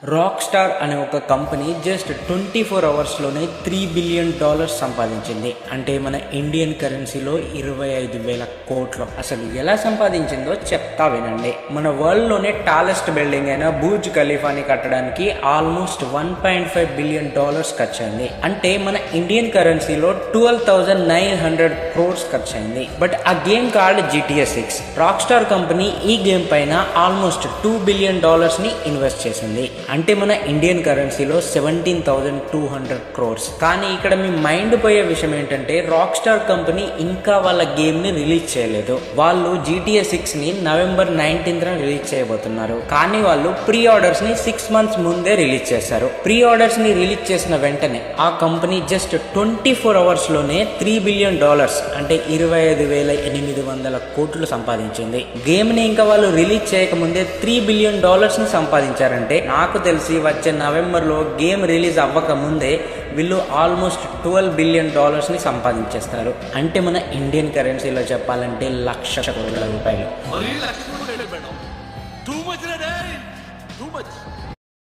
Rock star అనే ఒక company just 24 అవర్స్లోనే $3 billion సంపాదించింది. అంటే మన ఇండియన్ కరెన్సీలో 25,000 కోట్లు. అసలు ఎలా సంపాదించిందో చెప్తా వినండి. మన వరల్డ్లోనే టాలెస్ట్ బిల్డింగ్ అయిన బూర్జ్ ఖలీఫాని కట్టడానికి ఆల్మోస్ట్ $1.5 బిలియన్ ఖర్చు అయింది. అంటే మన ఇండియన్ కరెన్సీలో 12,900 crores ఖర్చు అయింది. బట్ ఆ game card GTA 6. Rock star company ఈ గేమ్ పైన ఆల్మోస్ట్ $2 బిలియన్ ని ఇన్వెస్ట్ చేసింది. అంటే మన ఇండియన్ కరెన్సీలో 17,200 crores. కానీ ఇక్కడ మీ మైండ్ పోయే విషయం ఏంటంటే రాక్ స్టార్ కంపెనీ ఇంకా వాళ్ళ గేమ్ ని రిలీజ్ చేయలేదు. వాళ్ళు GTA 6 ని November 19th రిలీజ్ చేయబోతున్నారు. కానీ వాళ్ళు ప్రీ ఆర్డర్స్ ని 6 months ముందే రిలీజ్ చేశారు. ప్రీ ఆర్డర్స్ ని రిలీజ్ చేసిన వెంటనే ఆ కంపెనీ జస్ట్ 24 అవర్స్ లోనే $3 బిలియన్ అంటే 25,800 కోట్లు సంపాదించింది. గేమ్ ని ఇంకా వాళ్ళు రిలీజ్ చేయకముందే $3 బిలియన్ ని సంపాదించారంటే నాకు తెలిసి వచ్చే నవంబర్లో గేమ్ రిలీజ్ అవ్వక ముందే వీళ్ళు ఆల్మోస్ట్ $12 బిలియన్ ని సంపాదించేస్తారు. అంటే మన ఇండియన్ కరెన్సీలో చెప్పాలంటే ₹1,00,00,000 కోట్ల.